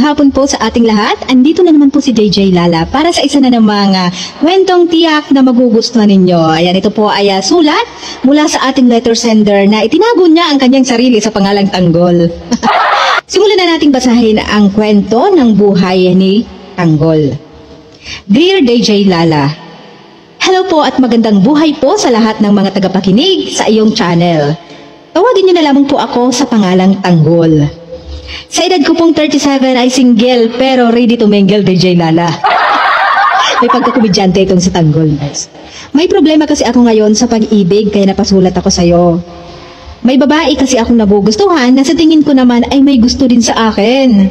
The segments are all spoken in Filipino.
hapon po sa ating lahat. Andito na naman po si JJ Lala para sa isa na namang kwentong tiyak na magugustuhan ninyo. Ayan, ito po ay sulat mula sa ating letter sender na itinago niya ang kanyang sarili sa pangalang Tanggol. Simulan na nating basahin ang kwento ng buhay ni Tanggol. Dear DJ Lala, hello po at magandang buhay po sa lahat ng mga tagapakinig sa iyong channel. Tawagin niyo na lamang po ako sa pangalang Tanggol. Sa edad ko pong 37 ay single pero ready to mingle, DJ Lala. May pagkakomedyante itong si Tanggol, guys. May problema kasi ako ngayon sa pag-ibig kaya napasulat ako sa'yo. May babae kasi akong nagugustuhan na sa tingin ko naman ay may gusto din sa akin.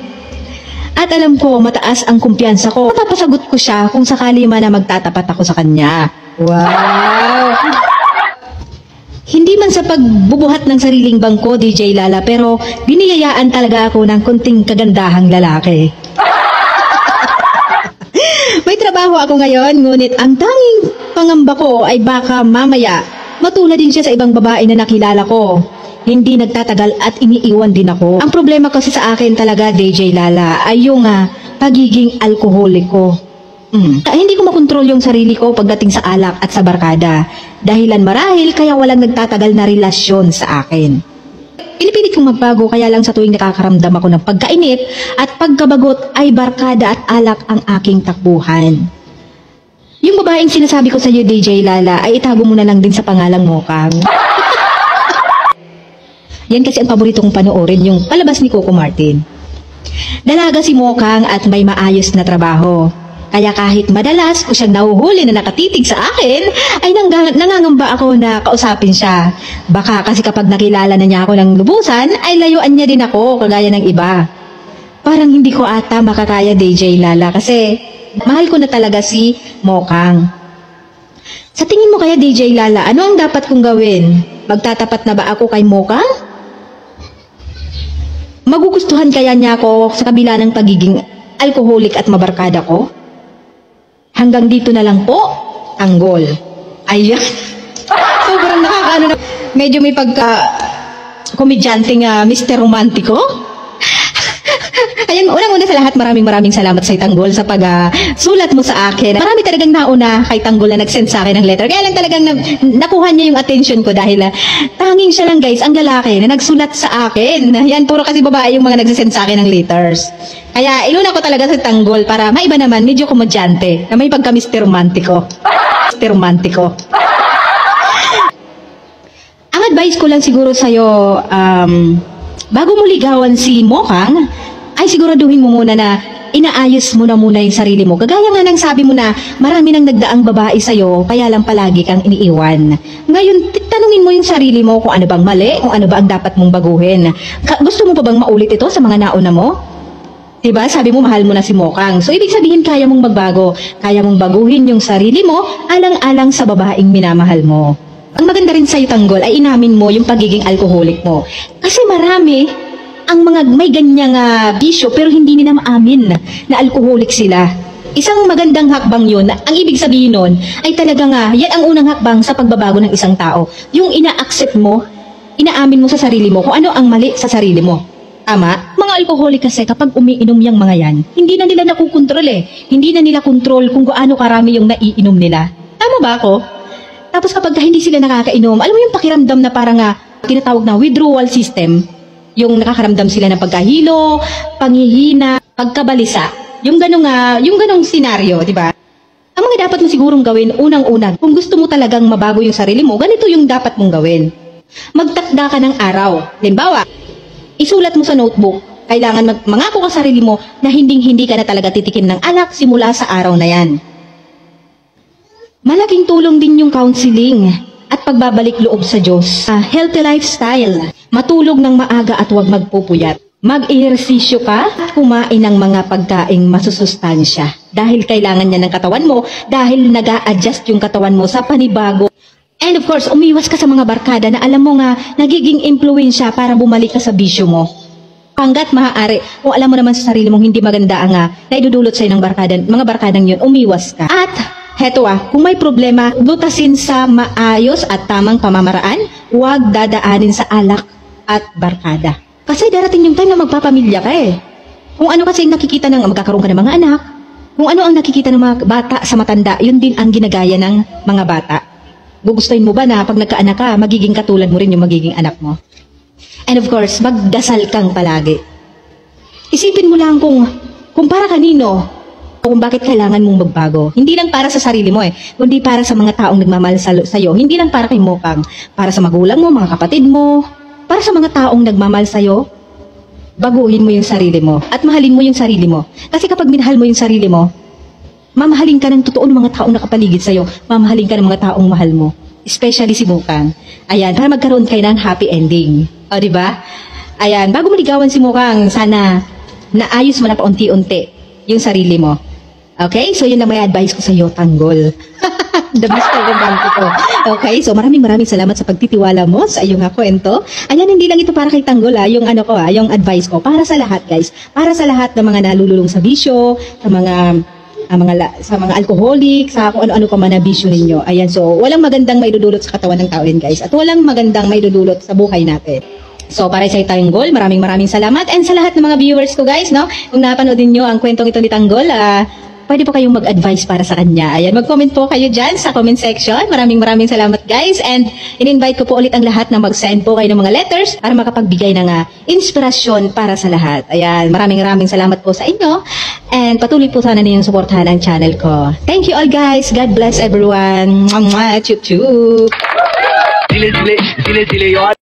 At alam ko mataas ang kumpiyansa ko. Papasagot ko siya kung sakali man na magtatapat ako sa kanya. Wow! Hindi man sa pagbubuhat ng sariling bangko, DJ Lala, pero biniyayaan talaga ako ng konting kagandahang lalaki. May trabaho ako ngayon, ngunit ang tanging pangamba ko ay baka mamaya matulad din siya sa ibang babae na nakilala ko. Hindi nagtatagal at iniiwan din ako. Ang problema kasi sa akin talaga, DJ Lala, ay yung pagiging alkoholik ko. Hindi ko makontrol yung sarili ko pagdating sa alak at sa barkada. Dahilan marahil kaya walang nagtatagal na relasyon sa akin. Pinipilit kong magbago kaya lang sa tuwing nakakaramdam ako ng pagkainip at pagkabagot ay barkada at alak ang aking takbuhan. Yung babaeng sinasabi ko sa iyo, DJ Lala, ay itago mo na lang din sa pangalang Mokang. Yan kasi ang paborito kong panoorin, yung palabas ni Coco Martin. Dalaga si Mokang at may maayos na trabaho. Kaya kahit madalas ko siyang nahuhuli na nakatitig sa akin, ay nangangamba ako na kausapin siya. Baka kasi kapag nakilala na niya ako ng lubusan, ay layuan niya din ako kagaya ng iba. Parang hindi ko ata makakaya, DJ Lala, kasi mahal ko na talaga si Mokang. Sa tingin mo kaya, DJ Lala, ano ang dapat kong gawin? Magtatapat na ba ako kay Mokang? Magugustuhan kaya niya ako sa kabila ng pagiging alkoholik at mabarkada ko? Hanggang dito na lang po, Tanggol. Ayan. Sobrang nakakaano na. Medyo may pagka-komedyanteng Mr. Romantiko. Ayan, unang-una sa lahat, maraming salamat sa Tanggol sa pag-sulat mo sa akin. Marami talagang nauna kay Tanggol na nag-send sa akin ng letter. Kaya lang talagang nakuha niya yung attention ko dahil tanging siya lang, guys, ang lalaki na nagsulat sa akin. Yan, puro kasi babae yung mga nag-send sa akin ng letters. Kaya inuna ko talaga sa Tanggol para maiba naman, medyo komedyante na may pagka-Mr. Romantiko. Mr. Romantiko. Ang advice ko lang siguro sa'yo, bago mo ligawan si Mokang, ay siguraduhin mo muna na inaayos mo na muna yung sarili mo. Kagaya nga ng sabi mo na marami nang nagdaang babae sa'yo, kaya lang palagi kang iniiwan. Ngayon, tanungin mo yung sarili mo kung ano bang mali, kung ano ba ang dapat mong baguhin. Gusto mo pa bang maulit ito sa mga nauna mo? Diba? Sabi mo, mahal mo na si Mokang. So, ibig sabihin, kaya mong magbago. Kaya mong baguhin yung sarili mo, alang-alang sa babaeng minamahal mo. Ang maganda rin sa'yo, Tanggol, ay inamin mo yung pagiging alkoholik mo. Kasi marami ang mga may ganyang bisyo pero hindi nila maamin na alkoholik sila. Isang magandang hakbang yun. Ang ibig sabihin nun ay talagang yan ang unang hakbang sa pagbabago ng isang tao. Yung ina-accept mo, inaamin mo sa sarili mo kung ano ang mali sa sarili mo. Tama? Mga alkoholik kasi kapag umiinom yung mga yan, hindi na nila nakukontrol Hindi na nila kontrol kung gaano karami yung naiinom nila. Tama ba ako? Tapos kapag hindi sila nakakainom, alam mo yung pakiramdam na parang tinatawag na withdrawal system. Yung nakakaramdam sila ng pagkahilo, panghihina, pagkabalisa. Yung ganong senaryo, di ba? Ang mga dapat mo sigurong gawin, unang-una, kung gusto mo talagang mabago yung sarili mo, ganito yung dapat mong gawin. Magtakda ka ng araw. Halimbawa, isulat mo sa notebook, kailangan mangako ka sa sarili mo na hindi ka na talaga titikim ng alak simula sa araw na yan. Malaking tulong din yung counseling at pagbabalik loob sa Diyos. Healthy lifestyle. Matulog ng maaga at huwag magpupuyat. Mag-ehersisyo ka at kumain ng mga pagkaing masusustansya. Dahil kailangan niya ng katawan mo, dahil nag-a-adjust yung katawan mo sa panibago. And of course, umiwas ka sa mga barkada na alam mo nga, nagiging impluwensya para bumalik ka sa bisyo mo. Hanggat maaari, kung alam mo naman sa sarili mong hindi maganda ang naidudulot sa'yo ng mga barkadang yun, umiwas ka. At heto kung may problema, lutasin sa maayos at tamang pamamaraan, huwag dadaanin sa alak at barkada. Kasi darating yung time na magpapamilya ka Kung ano kasi nakikita ng magkakaroon ka ng mga anak, kung ano ang nakikita ng mga bata sa matanda, yun din ang ginagaya ng mga bata. Gugustuhin mo ba na pag nagkaanak ka, magiging katulad mo rin yung magiging anak mo? And of course, magdasal kang palagi. Isipin mo lang kung para kanino, kung bakit kailangan mong magbago. Hindi lang para sa sarili mo kundi para sa mga taong nagmamahal sa'yo. Hindi lang para kay Mokang, para sa magulang mo, mga kapatid mo, para sa mga taong nagmamahal sa'yo. Baguhin mo yung sarili mo at mahalin mo yung sarili mo. Kasi kapag minahal mo yung sarili mo, mamahalin ka ng totoo ng mga taong nakapaligid sa'yo. Mamahalin ka ng mga taong mahal mo. Especially si Mokang. Ayan, para magkaroon kayo ng happy ending. O, diba? Ayan, bago maligawan si Mokang, sana naayos mo na paunti-unti yung sarili mo. Okay? So, yun lang may advice ko sa'yo, tanggol. The best ever ko. Okay? So, maraming salamat sa pagtitiwala mo sa iyong kwento. Ayan, hindi lang ito para kay tanggol, yung yung advice ko. Para sa lahat, guys. Para sa lahat ng mga nalululong sa bisyo, sa mga alcoholic, sa kung ano-ano pa man na bisyo ninyo. Ayan, so, walang magandang maidudulot sa katawan ng tao yan, guys. At walang magandang maidudulot sa buhay natin. So, para sa Tanggol, maraming salamat. And sa lahat ng mga viewers ko, guys, no? Kung napanoodin nyo ang kwentong ito ni Tanggol, pwede po kayong mag-advise para sa kanya. Ayan, mag-comment po kayo dyan sa comment section. Maraming salamat, guys. And in-invite ko po ulit ang lahat na mag-send po kayo ng mga letters para makapagbigay ng inspirasyon para sa lahat. Ayan, maraming salamat po sa inyo. And patuloy po sana ninyong suportahan ang channel ko. Thank you all, guys. God bless everyone. Mwah, mwah, chup chup.